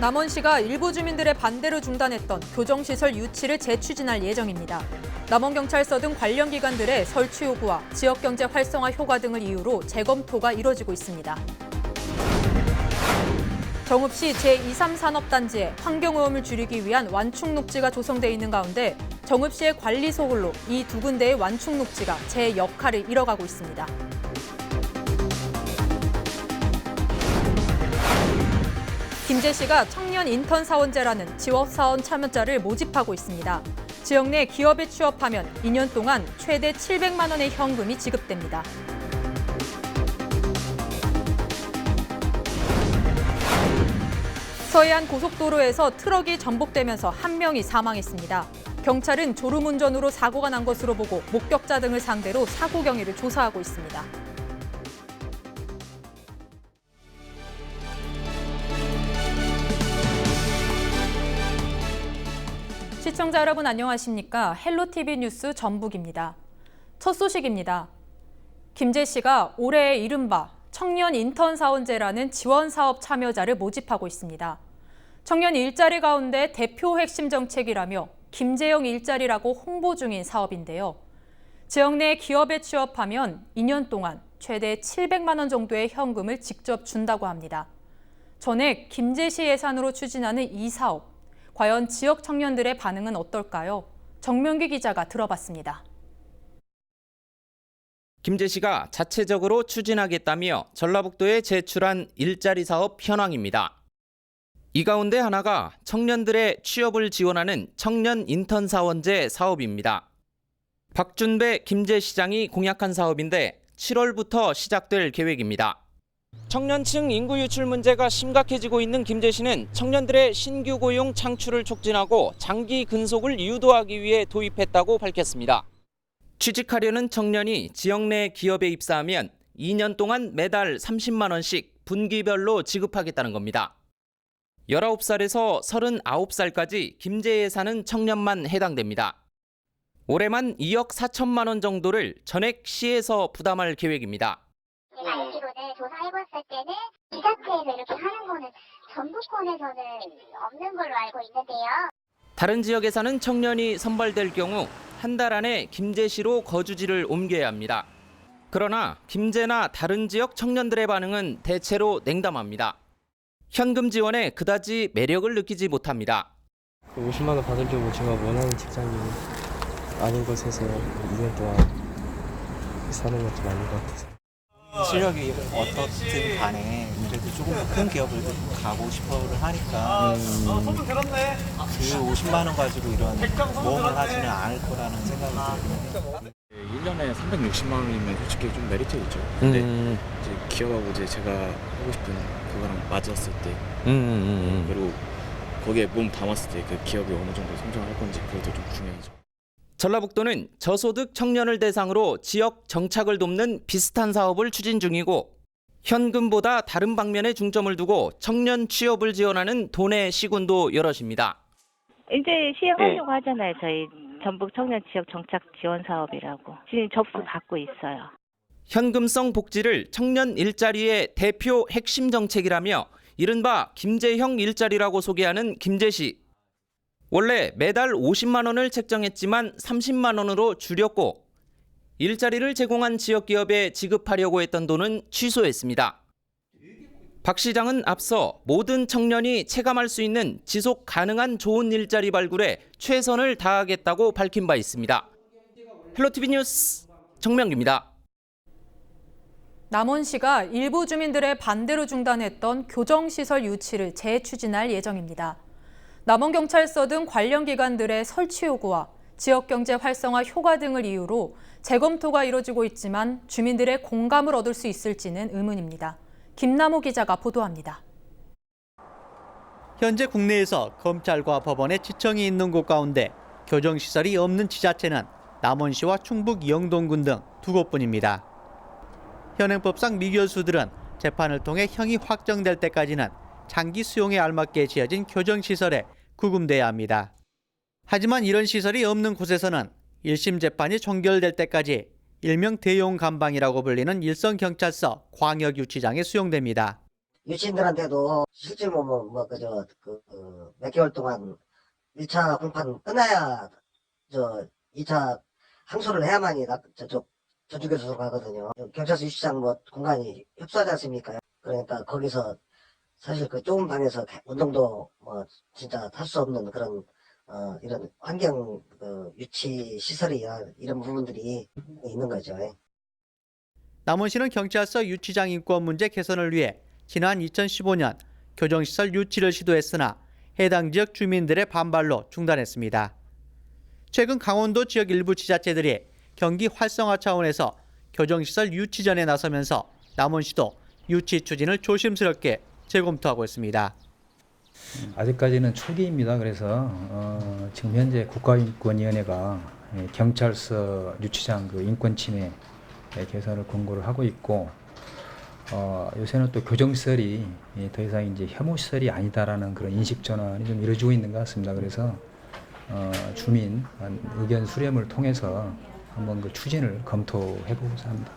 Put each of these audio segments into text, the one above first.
남원시가 일부 주민들의 반대로 중단했던 교정시설 유치를 재추진할 예정입니다. 남원경찰서 등 관련 기관들의 설치 요구와 지역경제 활성화 효과 등을 이유로 재검토가 이뤄지고 있습니다. 정읍시 제23산업단지에 환경오염을 줄이기 위한 완충녹지가 조성돼 있는 가운데 정읍시의 관리 소홀로 이 두 군데의 완충녹지가 제 역할을 이뤄가고 있습니다. 김제시가 청년 인턴 사원제라는 지원사원 참여자를 모집하고 있습니다. 지역 내 기업에 취업하면 2년 동안 최대 700만 원의 현금이 지급됩니다. 서해안 고속도로에서 트럭이 전복되면서 한 명이 사망했습니다. 경찰은 졸음운전으로 사고가 난 것으로 보고 목격자 등을 상대로 사고 경위를 조사하고 있습니다. 시청자 여러분 안녕하십니까? 헬로티비 뉴스 전북입니다. 첫 소식입니다. 김제시가 올해의 이른바 청년 인턴 사원제라는 지원 사업 참여자를 모집하고 있습니다. 청년 일자리 가운데 대표 핵심 정책이라며 김제형 일자리라고 홍보 중인 사업인데요. 지역 내 기업에 취업하면 2년 동안 최대 700만 원 정도의 현금을 직접 준다고 합니다. 전액 김제시 예산으로 추진하는 이 사업, 과연 지역 청년들의 반응은 어떨까요? 정명기 기자가 들어봤습니다. 김제시가 자체적으로 추진하겠다며 전라북도에 제출한 일자리 사업 현황입니다. 이 가운데 하나가 청년들의 취업을 지원하는 청년 인턴 사원제 사업입니다. 박준배 김제시장이 공약한 사업인데 7월부터 시작될 계획입니다. 청년층 인구 유출 문제가 심각해지고 있는 김제시는 청년들의 신규 고용 창출을 촉진하고 장기 근속을 유도하기 위해 도입했다고 밝혔습니다. 취직하려는 청년이 지역 내 기업에 입사하면 2년 동안 매달 30만 원씩 분기별로 지급하겠다는 겁니다. 19살에서 39살까지 김제에 사는 청년만 해당됩니다. 올해만 2억 4천만 원 정도를 전액 시에서 부담할 계획입니다. 제가 알기로는 조사해봤을 때는 이 자체에서 이렇게 하는 거는 전북권에서는 없는 걸로 알고 있는데요. 다른 지역에 사는 청년이 선발될 경우 한 달 안에 김제시로 거주지를 옮겨야 합니다. 그러나 김제나 다른 지역 청년들의 반응은 대체로 냉담합니다. 현금 지원에 그다지 매력을 느끼지 못합니다. 50만 원 받으려고 제가 원하는 직장이 아닌 곳에서 2년 동안 사는 것도 아닌 것 같아서. 실력이 어떻든 간에 그래도 조금 더 큰 기업을 가고 싶어를 하니까 그 50만 원 가지고 이런 모험을 하지는 않을 거라는 생각이 들거든요. 1년에 360만 원이면 솔직히 좀 메리트 있죠. 근데 이제 기업하고 이제 제가 하고 싶은 그거랑 맞았을 때 그리고 거기에 몸 담았을 때 그 기업이 어느 정도 성장할 건지 그것도 좀 중요하죠. 전라북도는 저소득 청년을 대상으로 지역 정착을 돕는 비슷한 사업을 추진 중이고 현금보다 다른 방면에 중점을 두고 청년 취업을 지원하는 도내 시군도 여럿입니다. 이제 시행하려고 하잖아요. 저희 전북 청년 지역 정착 지원 사업이라고. 지금 접수 받고 있어요. 현금성 복지를 청년 일자리의 대표 핵심 정책이라며 이른바 김제형 일자리라고 소개하는 김제시. 원래 매달 50만 원을 책정했지만 30만 원으로 줄였고 일자리를 제공한 지역기업에 지급하려고 했던 돈은 취소했습니다. 박 시장은 앞서 모든 청년이 체감할 수 있는 지속 가능한 좋은 일자리 발굴에 최선을 다하겠다고 밝힌 바 있습니다. 헬로티비 뉴스 정명기입니다. 남원시가 일부 주민들의 반대로 중단했던 교정시설 유치를 재추진할 예정입니다. 남원경찰서 등 관련 기관들의 설치 요구와 지역경제 활성화 효과 등을 이유로 재검토가 이뤄지고 있지만 주민들의 공감을 얻을 수 있을지는 의문입니다. 김남호 기자가 보도합니다. 현재 국내에서 검찰과 법원의 지청이 있는 곳 가운데 교정시설이 없는 지자체는 남원시와 충북 영동군 등 두 곳뿐입니다. 현행법상 미결수들은 재판을 통해 형이 확정될 때까지는 장기 수용에 알맞게 지어진 교정시설에 구금돼야 합니다. 하지만 이런 시설이 없는 곳에서는 1심 재판이 종결될 때까지 일명 대용 감방이라고 불리는 일선경찰서 광역유치장에 수용됩니다. 유치인들한테도 실질 몇 개월 동안 1차 공판 끝나야 2차 항소를 해야만이 저쪽에서 가거든요. 경찰서 유치장 공간이 협소하지 않습니까? 그러니까 거기서 사실 그 좁은 방에서 운동도 진짜 할 수 없는 그런 이런 환경 유치 시설이나 이런 부분들이 있는 거죠. 남원시는 경찰서 유치장 인권 문제 개선을 위해 지난 2015년 교정시설 유치를 시도했으나 해당 지역 주민들의 반발로 중단했습니다. 최근 강원도 지역 일부 지자체들이 경기 활성화 차원에서 교정시설 유치전에 나서면서 남원시도 유치 추진을 조심스럽게 재검토하고 있습니다. 아직까지는 초기입니다. 그래서 지금 현재 국가인권위원회가 경찰서 유치장 인권 침해 개선을 권고를 하고 있고 요새는 또 교정시설이 더 이상 이제 혐오시설이 아니다라는 그런 인식 전환이 좀 이루어지고 있는 것 같습니다. 그래서 주민 의견 수렴을 통해서 한번 그 추진을 검토해보고자 합니다.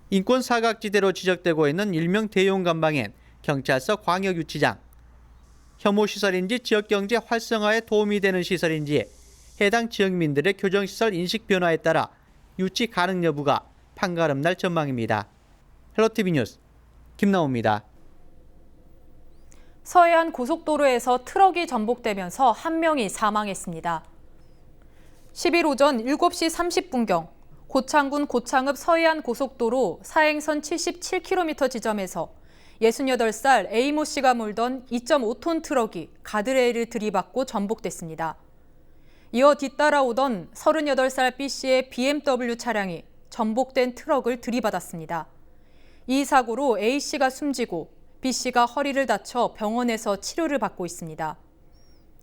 인권 사각지대로 지적되고 있는 일명 대용간방엔 경찰서 광역유치장, 혐오시설인지 지역경제 활성화에 도움이 되는 시설인지 해당 지역민들의 교정시설 인식 변화에 따라 유치 가능 여부가 판가름 날 전망입니다. 헬로티비 뉴스 김나옵니다. 서해안 고속도로에서 트럭이 전복되면서 한 명이 사망했습니다. 10일 오전 7시 30분경 고창군 고창읍 서해안 고속도로 사행선 77km 지점에서 68살 A모 씨가 몰던 2.5톤 트럭이 가드레일을 들이받고 전복됐습니다. 이어 뒤따라오던 38살 B 씨의 BMW 차량이 전복된 트럭을 들이받았습니다. 이 사고로 A 씨가 숨지고 B 씨가 허리를 다쳐 병원에서 치료를 받고 있습니다.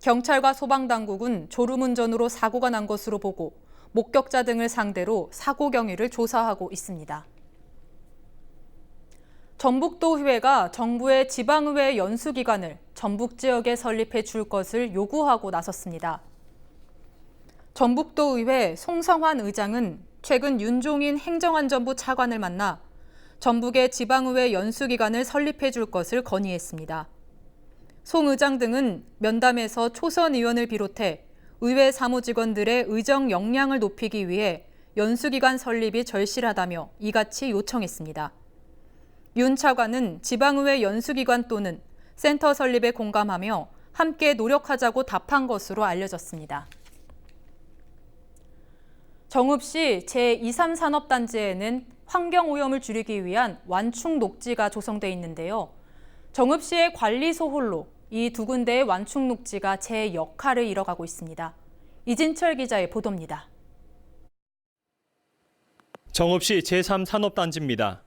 경찰과 소방당국은 졸음운전으로 사고가 난 것으로 보고 목격자 등을 상대로 사고 경위를 조사하고 있습니다. 전북도의회가 정부의 지방의회 연수기관을 전북 지역에 설립해 줄 것을 요구하고 나섰습니다. 전북도의회 송성환 의장은 최근 윤종인 행정안전부 차관을 만나 전북의 지방의회 연수기관을 설립해 줄 것을 건의했습니다. 송 의장 등은 면담에서 초선 의원을 비롯해 의회 사무직원들의 의정 역량을 높이기 위해 연수기관 설립이 절실하다며 이같이 요청했습니다. 윤 차관은 지방의회 연수기관 또는 센터 설립에 공감하며 함께 노력하자고 답한 것으로 알려졌습니다. 정읍시 제2, 3산업단지에는 환경오염을 줄이기 위한 완충 녹지가 조성돼 있는데요. 정읍시의 관리소홀로 이 두 군데의 완충 녹지가 제 역할을 이뤄가고 있습니다. 이진철 기자의 보도입니다. 정읍시 제3산업단지입니다.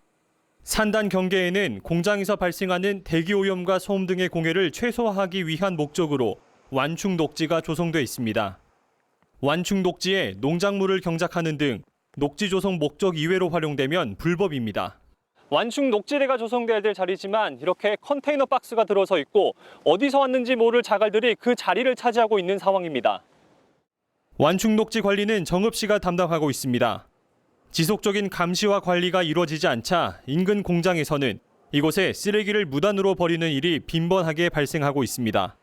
산단 경계에는 공장에서 발생하는 대기오염과 소음 등의 공해를 최소화하기 위한 목적으로 완충 녹지가 조성돼 있습니다. 완충 녹지에 농작물을 경작하는 등 녹지 조성 목적 이외로 활용되면 불법입니다. 완충 녹지대가 조성돼야 될 자리지만 이렇게 컨테이너 박스가 들어서 있고 어디서 왔는지 모를 자갈들이 그 자리를 차지하고 있는 상황입니다. 완충 녹지 관리는 정읍시가 담당하고 있습니다. 지속적인 감시와 관리가 이루어지지 않자 인근 공장에서는 이곳에 쓰레기를 무단으로 버리는 일이 빈번하게 발생하고 있습니다.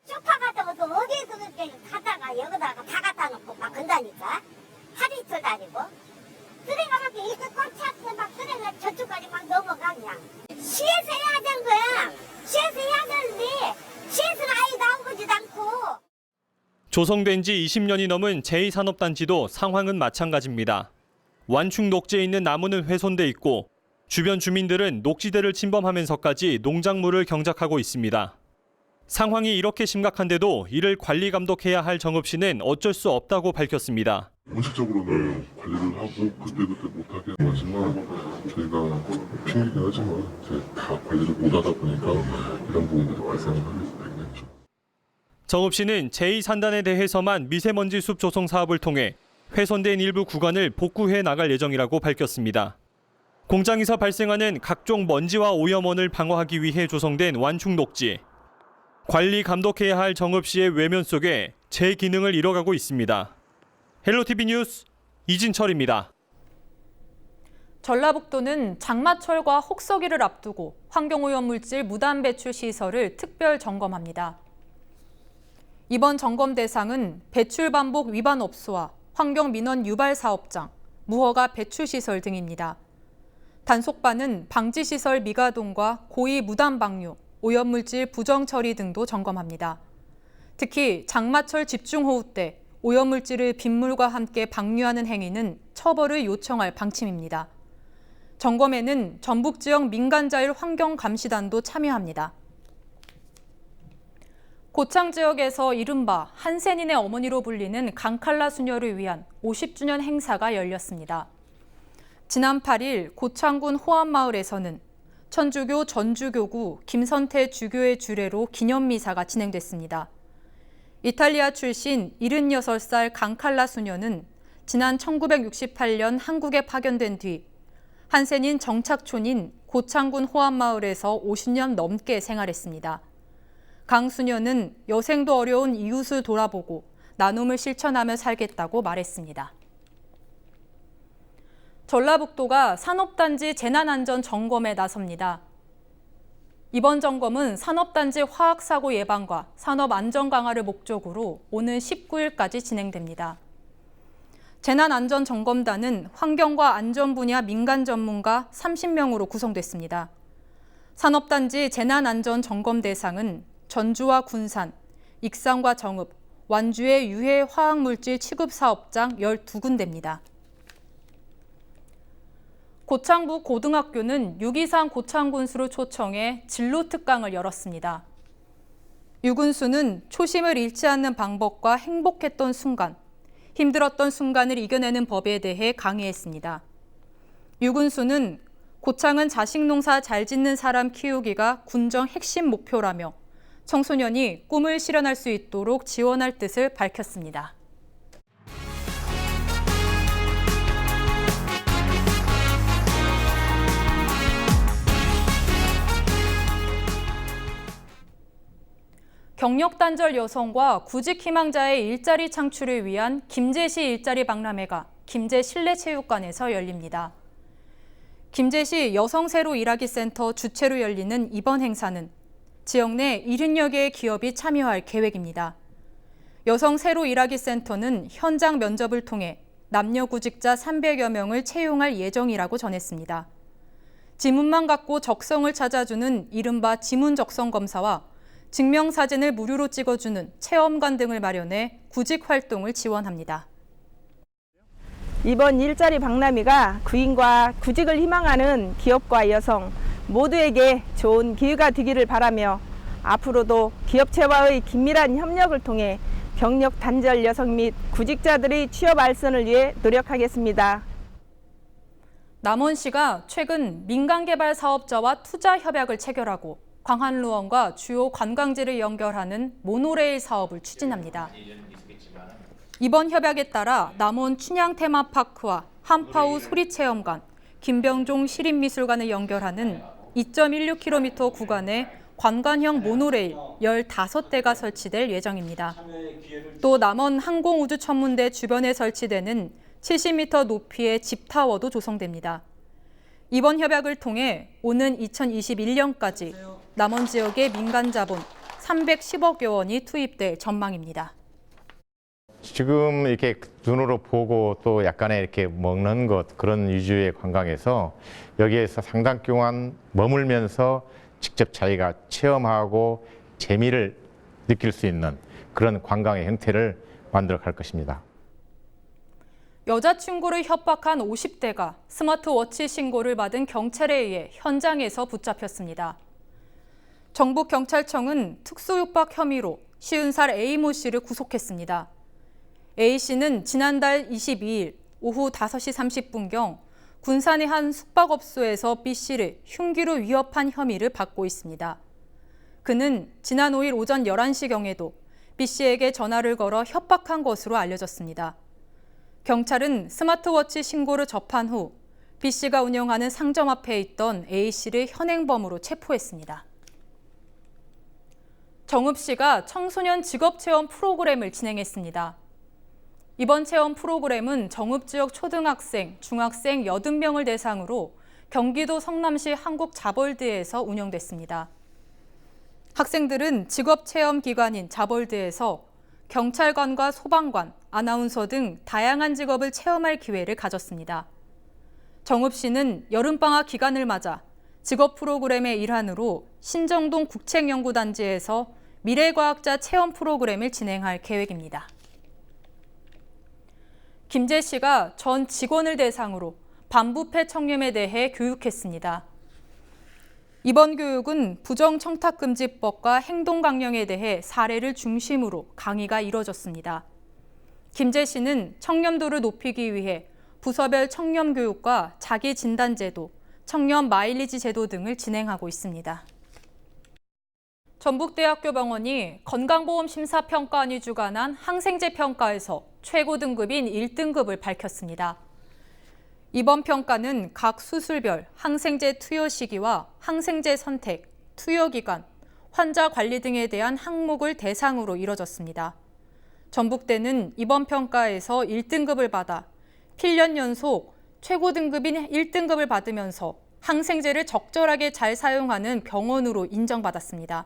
쇼파 같은 것도 어디에 그렇게 가다가 여기다가 다 갖다 놓고 막 건다니까. 하루 이틀 다니고. 쓰레기가 막 이렇게 꽉 찼으면 막 쓰레기가 저쪽까지 막 넘어가 그냥. 시에서 해야 되는 거야. 시에서 해야 되는데 시에서는 아예 나온 거지도 않고. 조성된 지 20년이 넘은 제2산업단지도 상황은 마찬가지입니다. 완충 녹지에 있는 나무는 훼손돼 있고 주변 주민들은 녹지대를 침범하면서까지 농작물을 경작하고 있습니다. 상황이 이렇게 심각한데도 이를 관리 감독해야 할 정읍시는 어쩔 수 없다고 밝혔습니다. 원칙적으로는 관리를 하고 그때 못하게 하지만 저희가 핑계긴 하지만 다 관리를 못하다 보니까 이런 부분들이 발생하겠죠. 정읍시는 제2산단에 대해서만 미세먼지 숲 조성 사업을 통해 훼손된 일부 구간을 복구해 나갈 예정이라고 밝혔습니다. 공장에서 발생하는 각종 먼지와 오염원을 방어하기 위해 조성된 완충 녹지. 관리 감독해야 할 정읍시의 외면 속에 제 기능을 잃어가고 있습니다. 헬로티비 뉴스 이진철입니다. 전라북도는 장마철과 혹서기를 앞두고 환경오염물질 무단 배출 시설을 특별 점검합니다. 이번 점검 대상은 배출 반복 위반 업소와 환경민원 유발 사업장, 무허가 배출 시설 등입니다. 단속반은 방지시설 미가동과 고의 무단 방류, 오염물질 부정 처리 등도 점검합니다. 특히 장마철 집중호우 때 오염물질을 빗물과 함께 방류하는 행위는 처벌을 요청할 방침입니다. 점검에는 전북 지역 민간자율 환경감시단도 참여합니다. 고창 지역에서 이른바 한센인의 어머니로 불리는 강칼라 수녀를 위한 50주년 행사가 열렸습니다. 지난 8일 고창군 호암마을에서는 천주교 전주교구 김선태 주교의 주례로 기념미사가 진행됐습니다. 이탈리아 출신 76살 강칼라 수녀는 지난 1968년 한국에 파견된 뒤 한센인 정착촌인 고창군 호암마을에서 50년 넘게 생활했습니다. 강 수녀는 여생도 어려운 이웃을 돌아보고 나눔을 실천하며 살겠다고 말했습니다. 전라북도가 산업단지 재난안전 점검에 나섭니다. 이번 점검은 산업단지 화학사고 예방과 산업안전 강화를 목적으로 오는 19일까지 진행됩니다. 재난안전점검단은 환경과 안전 분야 민간 전문가 30명으로 구성됐습니다. 산업단지 재난안전점검 대상은 전주와 군산, 익산과 정읍, 완주의 유해 화학물질 취급 사업장 12군데입니다. 고창북 고등학교는 6.23 고창군수를 초청해 진로 특강을 열었습니다. 유군수는 초심을 잃지 않는 방법과 행복했던 순간, 힘들었던 순간을 이겨내는 법에 대해 강의했습니다. 유군수는 고창은 자식 농사 잘 짓는 사람 키우기가 군정 핵심 목표라며 청소년이 꿈을 실현할 수 있도록 지원할 뜻을 밝혔습니다. 경력 단절 여성과 구직 희망자의 일자리 창출을 위한 김제시 일자리 박람회가 김제 실내체육관에서 열립니다. 김제시 여성 새로 일하기 센터 주최로 열리는 이번 행사는 지역 내 70여 개의 기업이 참여할 계획입니다. 여성 새로 일하기 센터는 현장 면접을 통해 남녀 구직자 300여 명을 채용할 예정이라고 전했습니다. 지문만 갖고 적성을 찾아주는 이른바 지문 적성 검사와 증명사진을 무료로 찍어주는 체험관 등을 마련해 구직 활동을 지원합니다. 이번 일자리 박람회가 구인과 구직을 희망하는 기업과 여성 모두에게 좋은 기회가 되기를 바라며 앞으로도 기업체와의 긴밀한 협력을 통해 경력 단절 여성 및 구직자들의 취업 알선을 위해 노력하겠습니다. 남원시가 최근 민간개발 사업자와 투자 협약을 체결하고 광안루원과 주요 관광지를 연결하는 모노레일 사업을 추진합니다. 이번 협약에 따라 남원 춘향 테마파크와 한파우 소리체험관, 김병종 시립미술관을 연결하는 2.16km 구간에 관광형 모노레일 15대가 설치될 예정입니다. 또 남원 항공우주천문대 주변에 설치되는 70m 높이의 집타워도 조성됩니다. 이번 협약을 통해 오는 2021년까지 남원 지역의 민간 자본 310억여 원이 투입될 전망입니다. 지금 이렇게 눈으로 보고 또 약간의 이렇게 먹는 것 그런 위주의 관광에서 여기에서 상당 기간 머물면서 직접 자기가 체험하고 재미를 느낄 수 있는 그런 관광의 형태를 만들어 갈 것입니다. 여자친구를 협박한 50대가 스마트워치 신고를 받은 경찰에 의해 현장에서 붙잡혔습니다. 정북경찰청은 특수협박 혐의로 50살 A모 씨를 구속했습니다. A씨는 지난달 22일 오후 5시 30분경 군산의 한 숙박업소에서 B씨를 흉기로 위협한 혐의를 받고 있습니다. 그는 지난 5일 오전 11시경에도 B씨에게 전화를 걸어 협박한 것으로 알려졌습니다. 경찰은 스마트워치 신고를 접한 후 B씨가 운영하는 상점 앞에 있던 A씨를 현행범으로 체포했습니다. 정읍시가 청소년 직업체험 프로그램을 진행했습니다. 이번 체험 프로그램은 정읍지역 초등학생, 중학생 80명을 대상으로 경기도 성남시 한국자벌드에서 운영됐습니다. 학생들은 직업체험기관인 자벌드에서 경찰관과 소방관, 아나운서 등 다양한 직업을 체험할 기회를 가졌습니다. 정읍시는 여름방학 기간을 맞아 직업 프로그램의 일환으로 신정동 국책연구단지에서 미래과학자 체험 프로그램을 진행할 계획입니다. 김재 씨가 전 직원을 대상으로 반부패 청렴에 대해 교육했습니다. 이번 교육은 부정청탁금지법과 행동강령에 대해 사례를 중심으로 강의가 이뤄졌습니다. 김재 씨는 청렴도를 높이기 위해 부서별 청렴교육과 자기진단제도, 청렴 마일리지 제도 등을 진행하고 있습니다. 전북대학교 병원이 건강보험심사평가원이 주관한 항생제 평가에서 최고 등급인 1등급을 밝혔습니다. 이번 평가는 각 수술별 항생제 투여 시기와 항생제 선택, 투여 기간, 환자 관리 등에 대한 항목을 대상으로 이뤄졌습니다. 전북대는 이번 평가에서 1등급을 받아 필년 연속 최고 등급인 1등급을 받으면서 항생제를 적절하게 잘 사용하는 병원으로 인정받았습니다.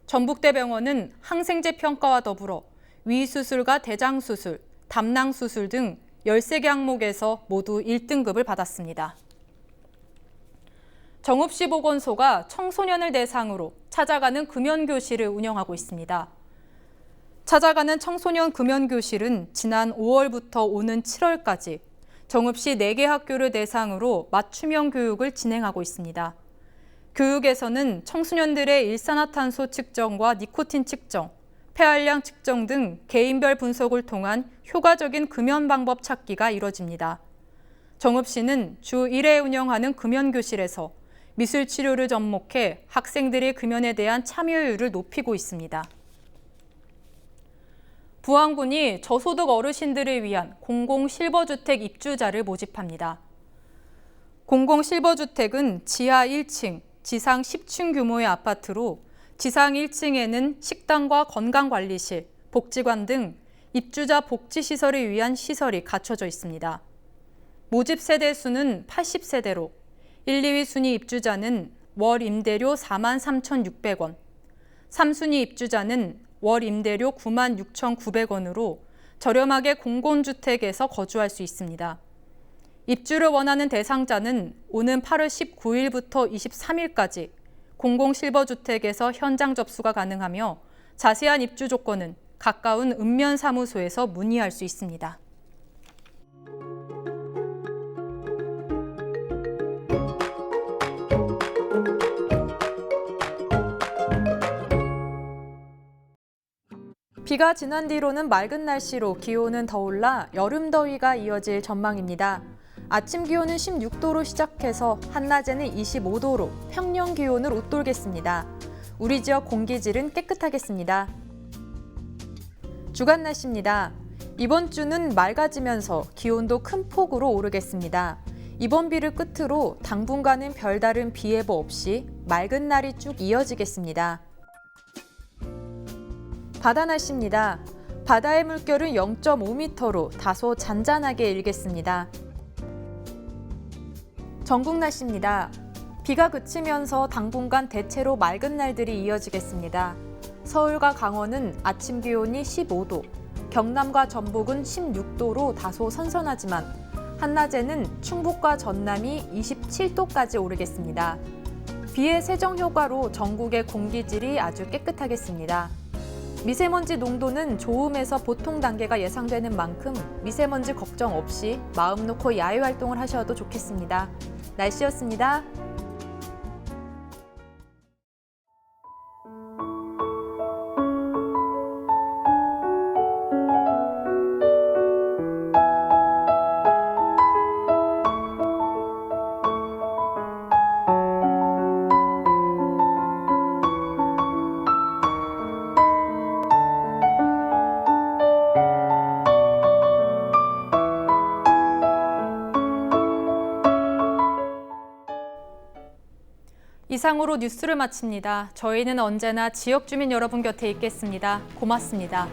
전북대병원은 항생제 평가와 더불어 위수술과 대장수술, 담낭수술 등 13개 항목에서 모두 1등급을 받았습니다. 정읍시 보건소가 청소년을 대상으로 찾아가는 금연교실을 운영하고 있습니다. 찾아가는 청소년 금연교실은 지난 5월부터 오는 7월까지 정읍시 4개 학교를 대상으로 맞춤형 교육을 진행하고 있습니다. 교육에서는 청소년들의 일산화탄소 측정과 니코틴 측정, 폐활량 측정 등 개인별 분석을 통한 효과적인 금연 방법 찾기가 이뤄집니다. 정읍시는 주 1회 운영하는 금연교실에서 미술치료를 접목해 학생들의 금연에 대한 참여율을 높이고 있습니다. 부안군이 저소득 어르신들을 위한 공공실버주택 입주자를 모집합니다. 공공실버주택은 지하 1층, 지상 10층 규모의 아파트로 지상 1층에는 식당과 건강관리실, 복지관 등 입주자 복지시설을 위한 시설이 갖춰져 있습니다. 모집 세대 수는 80세대로 1, 2위 순위 입주자는 월 임대료 43,600원, 3순위 입주자는 월 임대료 96,900원으로 저렴하게 공공주택에서 거주할 수 있습니다. 입주를 원하는 대상자는 오는 8월 19일부터 23일까지 공공실버주택에서 현장 접수가 가능하며 자세한 입주 조건은 가까운 읍면사무소에서 문의할 수 있습니다. 비가 지난 뒤로는 맑은 날씨로 기온은 더 올라 여름 더위가 이어질 전망입니다. 아침 기온은 16도로 시작해서 한낮에는 25도로 평년 기온을 웃돌겠습니다. 우리 지역 공기질은 깨끗하겠습니다. 주간 날씨입니다. 이번 주는 맑아지면서 기온도 큰 폭으로 오르겠습니다. 이번 비를 끝으로 당분간은 별다른 비 예보 없이 맑은 날이 쭉 이어지겠습니다. 바다 날씨입니다. 바다의 물결은 0.5m로 다소 잔잔하게 일겠습니다. 전국 날씨입니다. 비가 그치면서 당분간 대체로 맑은 날들이 이어지겠습니다. 서울과 강원은 아침 기온이 15도, 경남과 전북은 16도로 다소 선선하지만 한낮에는 충북과 전남이 27도까지 오르겠습니다. 비의 세정 효과로 전국의 공기질이 아주 깨끗하겠습니다. 미세먼지 농도는 좋음에서 보통 단계가 예상되는 만큼 미세먼지 걱정 없이 마음 놓고 야외 활동을 하셔도 좋겠습니다. 날씨였습니다. 이상으로 뉴스를 마칩니다. 저희는 언제나 지역 주민 여러분 곁에 있겠습니다. 고맙습니다.